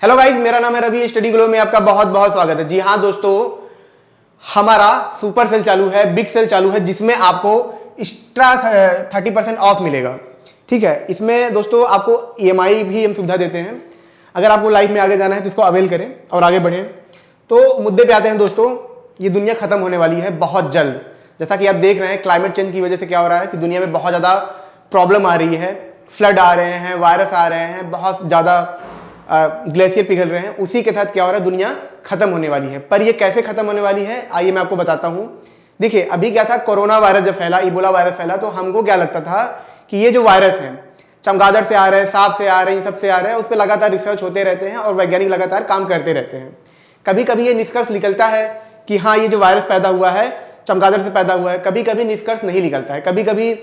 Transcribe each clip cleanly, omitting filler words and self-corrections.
Hello guys, मेरा नाम है रवि। स्टडी ग्लो में आपका बहुत बहुत स्वागत है। जी हाँ दोस्तों, हमारा सुपर सेल चालू है, बिग सेल चालू है, जिसमें आपको एक्स्ट्रा 30% ऑफ मिलेगा। ठीक है, इसमें दोस्तों आपको EMI भी हम सुविधा देते हैं। अगर आपको लाइफ में आगे जाना है तो इसको अवेल करें और आगे बढ़ें। तो मुद्दे पे आते हैं दोस्तों, ये दुनिया खत्म होने वाली है बहुत जल्द। जैसा कि आप देख रहे हैं, क्लाइमेट चेंज की वजह से क्या हो रहा है कि दुनिया में बहुत ज़्यादा प्रॉब्लम आ रही है, फ्लड आ रहे हैं, वायरस आ रहे हैं, बहुत ज़्यादा ग्लेशियर पिघल रहे हैं। उसी के तहत क्या हो रहा है, दुनिया खत्म होने वाली है। पर ये कैसे खत्म होने वाली है, आइए मैं आपको बताता हूं। देखिए, अभी क्या था, कोरोना वायरस जब फैला, इबोला वायरस फैला, तो हमको क्या लगता था कि ये जो वायरस है चमगादड़ से आ रहे हैं, सांप से आ रहे हैं, इन सब से आ रहे हैं, उस पर लगातार रिसर्च होते रहते हैं और वैज्ञानिक लगातार काम करते रहते हैं। कभी कभी ये निष्कर्ष निकलता है कि हाँ, ये जो वायरस पैदा हुआ है चमगादड़ से पैदा हुआ है। कभी कभी निष्कर्ष नहीं निकलता है। कभी कभी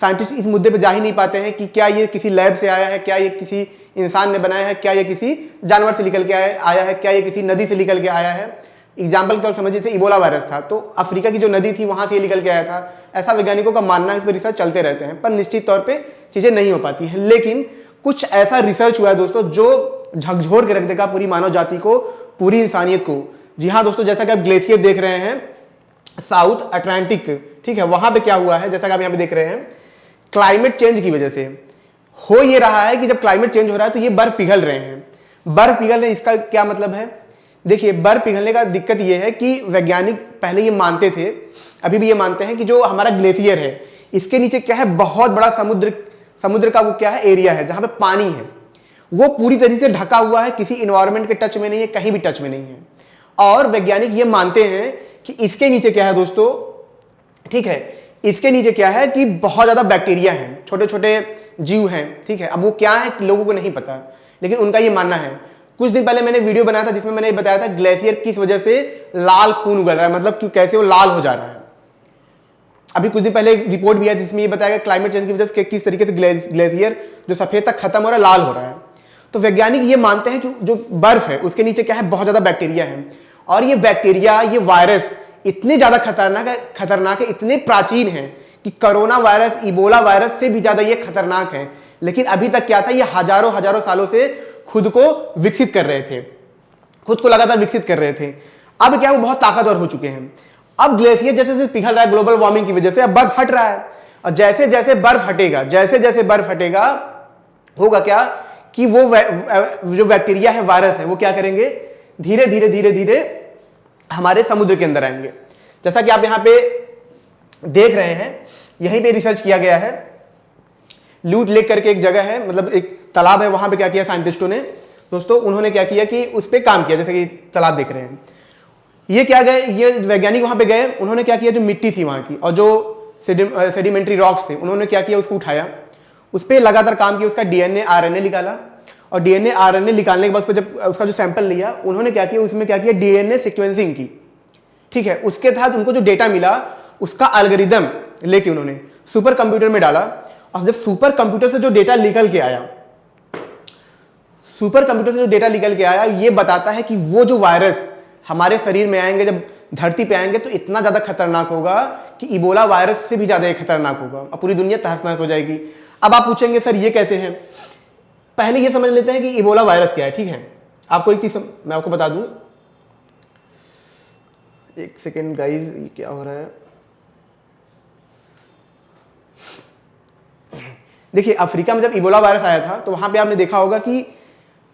साइंटिस्ट इस मुद्दे पे जा ही नहीं पाते हैं कि क्या ये किसी लैब से आया है, क्या ये किसी इंसान ने बनाया है, क्या ये किसी जानवर से निकल के आया है, क्या ये किसी नदी से निकल के आया है। एग्जाम्पल के तौर समझिए, जैसे इबोला वायरस था तो अफ्रीका की जो नदी थी वहां से ये निकल के आया था, ऐसा वैज्ञानिकों का मानना है। इस पर रिसर्च चलते रहते हैं, पर निश्चित तौर पर चीजें नहीं हो पाती हैं। लेकिन कुछ ऐसा रिसर्च हुआ है दोस्तों जो झकझोर के रख देगा पूरी मानव जाति को, पूरी इंसानियत को। जी हाँ दोस्तों, जैसा कि आप ग्लेशियर देख रहे हैं साउथ अटलांटिक, ठीक है, वहां पे क्या हुआ है, जैसा कि आप यहाँ पे देख रहे हैं, क्लाइमेट चेंज की वजह से हो ये रहा है कि जब क्लाइमेट चेंज हो रहा है तो ये बर्फ पिघल रहे हैं। बर्फ पिघल रहे, इसका क्या मतलब है? देखिए, बर्फ पिघलने का दिक्कत ये है कि वैज्ञानिक पहले ये मानते थे, अभी भी ये मानते हैं कि जो हमारा ग्लेशियर है इसके नीचे क्या है, बहुत बड़ा समुद्र का वो क्या है, एरिया है जहां पे पानी है, वो पूरी तरीके से ढका हुआ है, किसी इन्वायरमेंट के टच में नहीं है, कहीं भी टच में नहीं है। और वैज्ञानिक ये मानते हैं कि इसके नीचे क्या है दोस्तों, ठीक है, इसके नीचे क्या है कि बहुत ज्यादा बैक्टीरिया हैं, छोटे छोटे जीव हैं। ठीक है, अब वो क्या है लोगों को नहीं पता, लेकिन उनका ये मानना है। कुछ दिन पहले मैंने वीडियो बनाया था जिसमें मैंने बताया था ग्लेशियर किस वजह से लाल खून उगल रहा है, मतलब कि कैसे वो लाल हो जा रहा है। अभी कुछ दिन पहले रिपोर्ट भी है जिसमें ये बताया गया क्लाइमेट चेंज की वजह से किस तरीके से ग्लेशियर जो सफेद तक खत्म हो रहा है, लाल हो रहा है। तो वैज्ञानिक ये मानते हैं कि जो बर्फ है उसके नीचे क्या है, बहुत ज्यादा बैक्टीरिया है। और ये बैक्टीरिया, ये वायरस इतने ज्यादा खतरनाक है, इतने प्राचीन है कि कोरोना वायरस, इबोला वायरस से भी ज्यादा ये खतरनाक है। लेकिन अभी तक क्या था, ये हजारों हजारों सालों से खुद को विकसित कर रहे थे, खुद को लगातार विकसित कर रहे थे। अब क्या, वो बहुत ताकतवर हो चुके हैं। अब ग्लेशियर जैसे जैसे पिघल रहा है ग्लोबल वार्मिंग की वजह से, अब बर्फ हट रहा है। और जैसे जैसे बर्फ हटेगा, जैसे जैसे बर्फ हटेगा, होगा क्या कि वो जो बैक्टीरिया है, वायरस है, वो क्या करेंगे, धीरे धीरे धीरे धीरे हमारे समुद्र के अंदर आएंगे। जैसा कि आप यहां पे देख रहे हैं, यहीं पे रिसर्च किया गया है। ल्यूट लेक करके एक जगह है, मतलब एक तालाब है, वहां पे क्या किया साइंटिस्टों ने दोस्तों, उन्होंने क्या किया कि उस पर काम किया। जैसे कि तालाब देख रहे हैं, ये क्या गए, ये वैज्ञानिक वहां पे गए, उन्होंने क्या किया, जो मिट्टी थी वहां की और जो सेडिमेंट्री रॉक्स थे, उन्होंने क्या किया, उसको उठाया, उस पर लगातार काम किया, उसका DNA RNA निकाला। और DNA RNA निकालने के बाद जब उसका जो सैंपल लिया, उन्होंने क्या किया, उसमें क्या किया, DNA सीक्वेंसिंग की। ठीक है, उसके तहत उनको जो डेटा मिला उसका एल्गोरिदम लेके उन्होंने सुपर कंप्यूटर में डाला। और जब सुपर कंप्यूटर से जो डेटा निकल के आया, सुपर कंप्यूटर से जो डेटा निकल के आया, ये बताता है कि वो जो वायरस हमारे शरीर में आएंगे, जब धरती पे आएंगे, तो इतना ज्यादा खतरनाक होगा कि इबोला वायरस से भी ज्यादा खतरनाक होगा और पूरी दुनिया तहस नहस हो जाएगी। अब आप पूछेंगे सर ये कैसे है? पहले ये समझ लेते हैं कि इबोला वायरस क्या है। ठीक है, आपको एक चीज मैं आपको बता दूं, एक सेकेंड गाइस, ये क्या हो रहा है? देखिए, अफ्रीका में जब इबोला वायरस आया था तो वहां पे आपने देखा होगा कि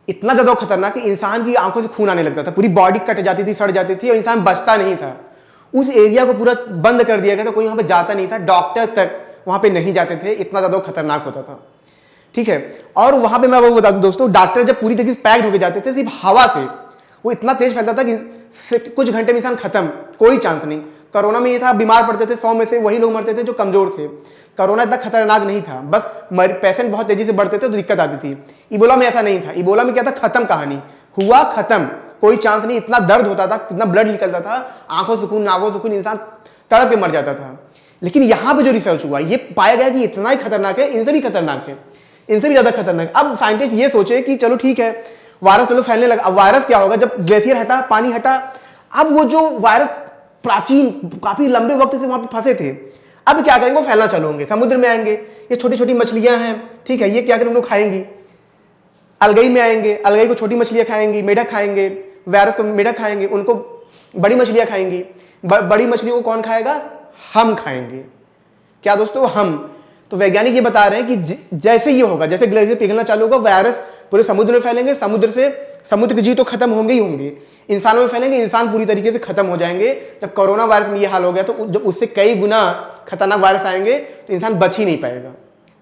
इतना ज्यादा खतरनाक कि इंसान की आंखों से खून आने लगता था, पूरी बॉडी कट जाती थी, सड़ जाती थी और इंसान बचता नहीं था। उस एरिया को पूरा बंद कर दिया गया था, कोई वहां पे जाता नहीं था, डॉक्टर तक वहां पे नहीं जाते थे, इतना ज्यादा खतरनाक होता था। ठीक है, और वहां पे मैं वो बता दूं दोस्तों, डॉक्टर जब पूरी तरीके से पैक्ड होकर जाते थे, सिर्फ हवा से वो इतना तेज फैलता था कि कुछ घंटे में इंसान खत्म, कोई चांस नहीं। कोरोना में ये था, बीमार पड़ते थे 100 में से वही लोग मरते थे जो कमजोर थे। कोरोना इतना खतरनाक नहीं था, बस पेशेंट बहुत तेजी से बढ़ते थे तो दिक्कत आती थी। इबोला में ऐसा नहीं था। इबोला में क्या था, खत्म कहानी, हुआ खत्म, कोई चांस नहीं। इतना दर्द होता था, कितना ब्लड निकलता था, आंखों से खून, नाकों से खून, इंसान तड़प के मर जाता था। लेकिन यहां पे जो रिसर्च हुआ, ये पाया गया कि इतना ही खतरनाक है, इनसे भी खतरनाक है, इनसे भी ज्यादा खतरनाक। अब साइंटिस्ट ये सोचे कि चलो ठीक है, वायरस चलो फैलने लगा। अब वायरस क्या होगा, जब ग्लेशियर हटा, पानी हटा, अब वो जो वायरस प्राचीन काफी लंबे वक्त से वहां पे फंसे थे, अब क्या करेंगे, वो फैलना चालू होंगे, समुद्र में आएंगे। ये छोटी छोटी मछलियां हैं, ठीक है, ये क्या करेंगे, उनको खाएंगी। अलगई में आएंगे, अलगई को छोटी मछलियां खाएंगी, मेढक खाएंगे, वायरस को मेढक खाएंगे, उनको बड़ी मछलियां खाएंगी। बड़ी मछलियों को कौन खाएगा? हम खाएंगे। क्या दोस्तों? हम। तो वैज्ञानिक ये बता रहे हैं कि जैसे ये होगा, जैसे ग्लेशियर पिघलना चालू होगा, वायरस पूरे समुद्र में फैलेंगे, समुद्र के जीव तो खत्म होंगे ही होंगे, इंसानों में फैलेंगे, इंसान पूरी तरीके से खत्म हो जाएंगे। जब कोरोना वायरस में ये हाल हो गया तो जब उससे कई गुना खतरनाक वायरस आएंगे तो इंसान बच ही नहीं पाएगा।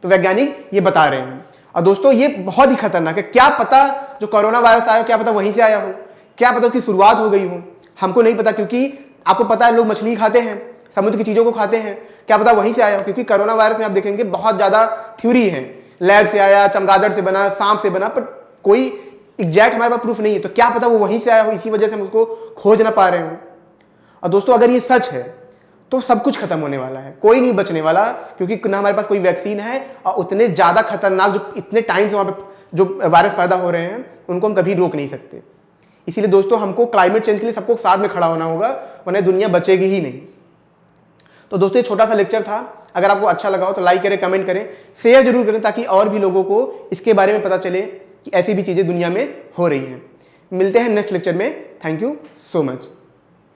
तो वैज्ञानिक ये बता रहे हैं। और दोस्तों ये बहुत ही खतरनाक है। क्या पता जो कोरोना वायरस आया, क्या पता वहीं से आया हो, क्या पता उसकी शुरुआत हो गई हो, हमको नहीं पता। क्योंकि आपको पता है लोग मछली खाते हैं, समुद्र की चीजों को खाते हैं, क्या पता वहीं से आया हो। क्योंकि कोरोना वायरस में आप देखेंगे बहुत ज्यादा थ्योरी है, लैब से आया, चमगादड़ से बना, सांप से बना, पर कोई एग्जैक्ट हमारे पास प्रूफ नहीं है। तो क्या पता वो वहीं से आया हो, इसी वजह से हम उसको खोज ना पा रहे हो। और दोस्तों अगर ये सच है तो सब कुछ खत्म होने वाला है, कोई नहीं बचने वाला। क्योंकि ना हमारे पास कोई वैक्सीन है, और उतने ज्यादा खतरनाक जो इतने टाइम से वहां पे जो वायरस पैदा हो रहे हैं उनको हम कभी रोक नहीं सकते। इसीलिए दोस्तों हमको क्लाइमेट चेंज के लिए सबको साथ में खड़ा होना होगा, वरना दुनिया बचेगी ही नहीं। तो दोस्तों ये छोटा सा लेक्चर था। अगर आपको अच्छा लगा हो तो लाइक करें, कमेंट करें, शेयर जरूर करें, ताकि और भी लोगों को इसके बारे में पता चले कि ऐसी भी चीजें दुनिया में हो रही हैं। मिलते हैं नेक्स्ट लेक्चर में। Thank you so much.